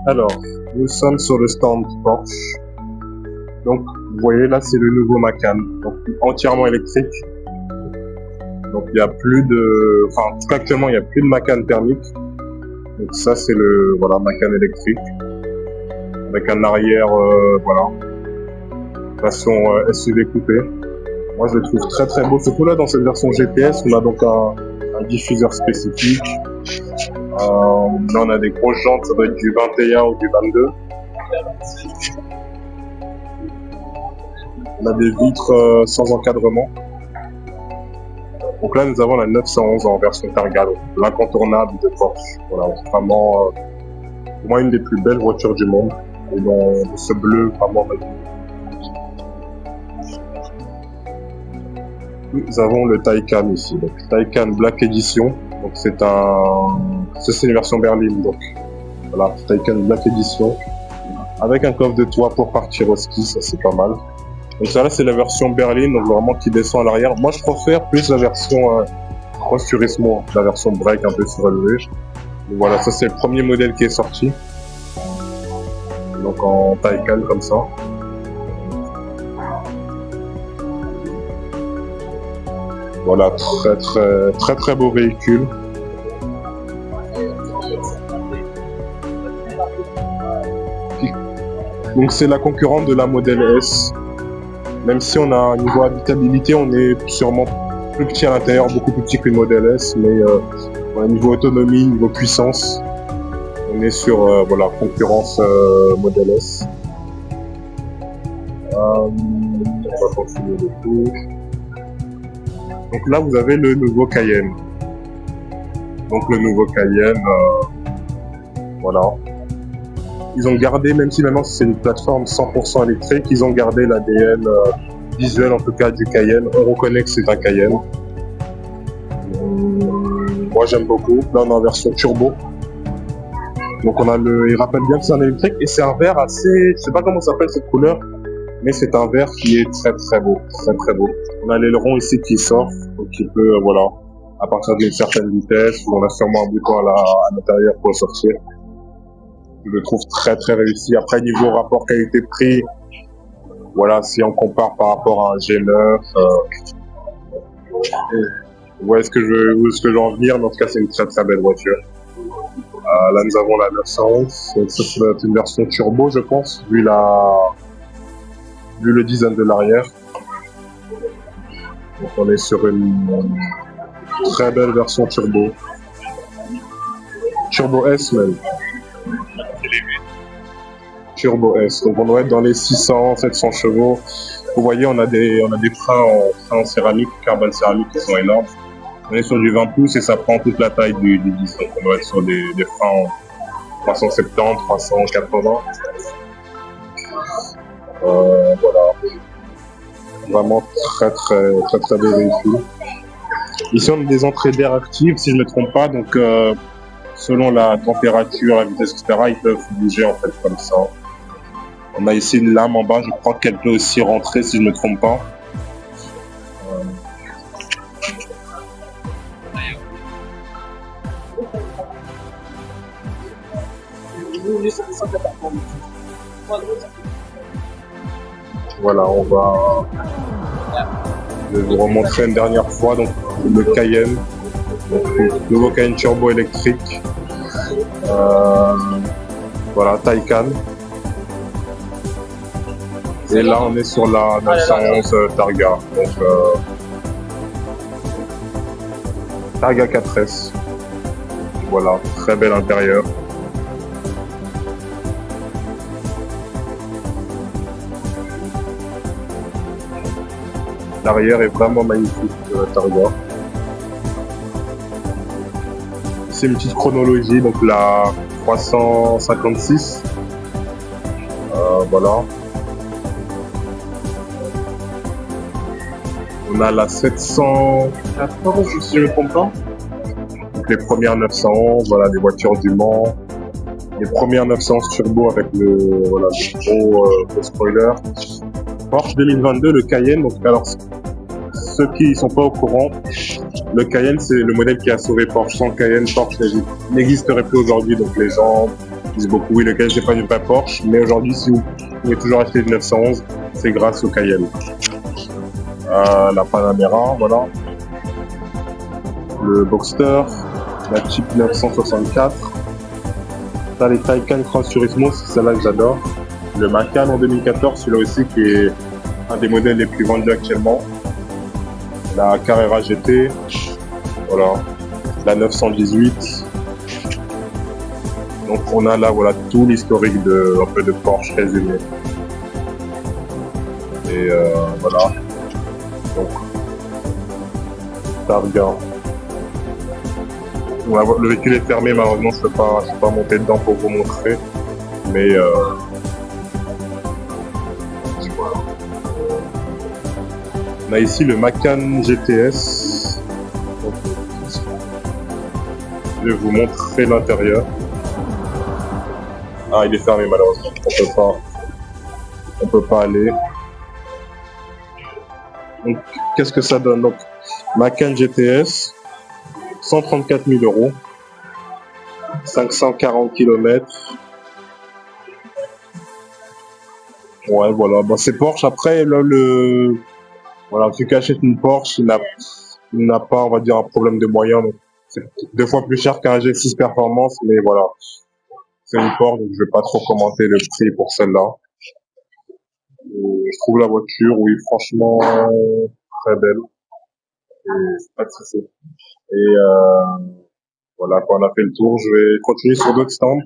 Alors, nous sommes sur le stand Porsche. Donc, vous voyez là, c'est le nouveau Macan, donc entièrement électrique. Donc, il y a plus de, enfin, en tout cas, actuellement, il n'y a plus de Macan thermique. Donc ça, c'est le, voilà, Macan électrique avec un arrière, voilà, façon SUV coupé. Moi, je le trouve très très beau. Surtout là, dans cette version GPS, on a donc un diffuseur spécifique. Là, on a des grosses jantes, ça doit être du 21 ou du 22. On a des vitres sans encadrement. Donc là, nous avons la 911 en version Targa, donc l'incontournable de Porsche. Voilà, vraiment, pour moi, une des plus belles voitures du monde. Et dans ce bleu vraiment magnifique. Nous avons le Taycan ici, donc Taycan Black Edition. Donc c'est une version berline, donc voilà, Taycan Black Edition. Avec un coffre de toit pour partir au ski, ça c'est pas mal. Donc ça là c'est la version berline, donc vraiment qui descend à l'arrière. Moi je préfère plus la version Cross Turismo, la version break un peu surélevée. Donc voilà, ça c'est le premier modèle qui est sorti. Donc en Taycan comme ça. Voilà, très beau véhicule. Donc c'est la concurrente de la Model S. Même si on a un niveau habitabilité, on est sûrement plus petit à l'intérieur, beaucoup plus petit qu'une Model S, mais niveau autonomie, niveau puissance, on est sur voilà, concurrence Model S. On va continuer le tour. Donc là, vous avez le nouveau Cayenne. Donc le nouveau Cayenne, voilà. Ils ont gardé, même si maintenant c'est une plateforme 100% électrique, ils ont gardé l'ADN visuel en tout cas du Cayenne. On reconnaît que c'est un Cayenne. Moi j'aime beaucoup. Là on est en version turbo. Donc on a il rappelle bien que c'est un électrique et c'est un vert assez, je sais pas comment ça s'appelle cette couleur, mais c'est un vert qui est très beau, très beau. On a l'aileron ici qui sort, donc qui peut, voilà, à partir d'une certaine vitesse, on a sûrement un bouton à l'intérieur pour sortir. Je le trouve très réussi. Après, niveau rapport qualité-prix, voilà, si on compare par rapport à un G9, vous voyez ce que je veux en venir, mais en tout cas, c'est une très belle voiture. Là, nous avons la 911, c'est une version turbo, je pense, vu le design de l'arrière. Donc, on est sur une très belle version turbo. Turbo S même. Turbo S, donc on doit être dans les 600-700 chevaux. Vous voyez, on a des freins en céramique, carbone céramique qui sont énormes. On est sur du 20 pouces et ça prend toute la taille du disque, donc on doit être sur des freins en 370, 380. Voilà. Vraiment très beau véhicule. Ici on a des entrées d'air actives, si je ne me trompe pas, donc selon la température, la vitesse, etc., ils peuvent bouger en fait comme ça. On a ici une lame en bas, je crois qu'elle peut aussi rentrer si je ne me trompe pas. Voilà, je vais vous remontrer une dernière fois donc le Cayenne, donc, le nouveau Cayenne turbo électrique. Voilà, Taycan. Et là, on est sur la 911 Targa, donc Targa 4S. Voilà, très bel intérieur. L'arrière est vraiment magnifique de la Targa. C'est une petite chronologie, donc la 356. Voilà. On a la 714, si je ne me trompe pas. Donc les premières 911, voilà, des voitures du Mans. Les premières 911 turbo avec le gros spoiler. Porsche 2022, le Cayenne. Donc, alors, ceux qui ne sont pas au courant, le Cayenne, c'est le modèle qui a sauvé Porsche. Sans Cayenne, Porsche n'existerait plus aujourd'hui. Donc, les gens disent beaucoup, oui, le Cayenne, c'est pas une vraie Porsche, mais aujourd'hui, si vous pouvez toujours acheter une 911, c'est grâce au Cayenne. La Panamera, voilà. Le Boxster, la Jeep 964. T'as les Taycan Cross Turismo, c'est celle-là que j'adore. Le Macan en 2014, celui-là aussi qui est un des modèles les plus vendus actuellement. La Carrera GT, voilà. La 918. Donc on a là voilà tout l'historique de un peu de Porsche résumé. Et voilà. Donc Targa. Le véhicule est fermé, malheureusement je peux pas monter dedans pour vous montrer. Mais voilà. On a ici le Macan GTS. Donc, je vais vous montrer l'intérieur. Ah, il est fermé malheureusement. On peut pas aller. Donc, qu'est-ce que ça donne? Donc, Macan GTS, 134 000 €, 540 km. Ouais, voilà. Bah, c'est Porsche. Après, là, voilà, celui qui achète une Porsche, il n'a pas, on va dire, un problème de moyens. Donc, c'est 2 fois plus cher qu'un G6 Performance, mais voilà. C'est une Porsche, donc je vais pas trop commenter le prix pour celle-là. Je trouve la voiture, oui, franchement, très belle. Et pas de souci. Et voilà, quand on a fait le tour, je vais continuer sur d'autres stands.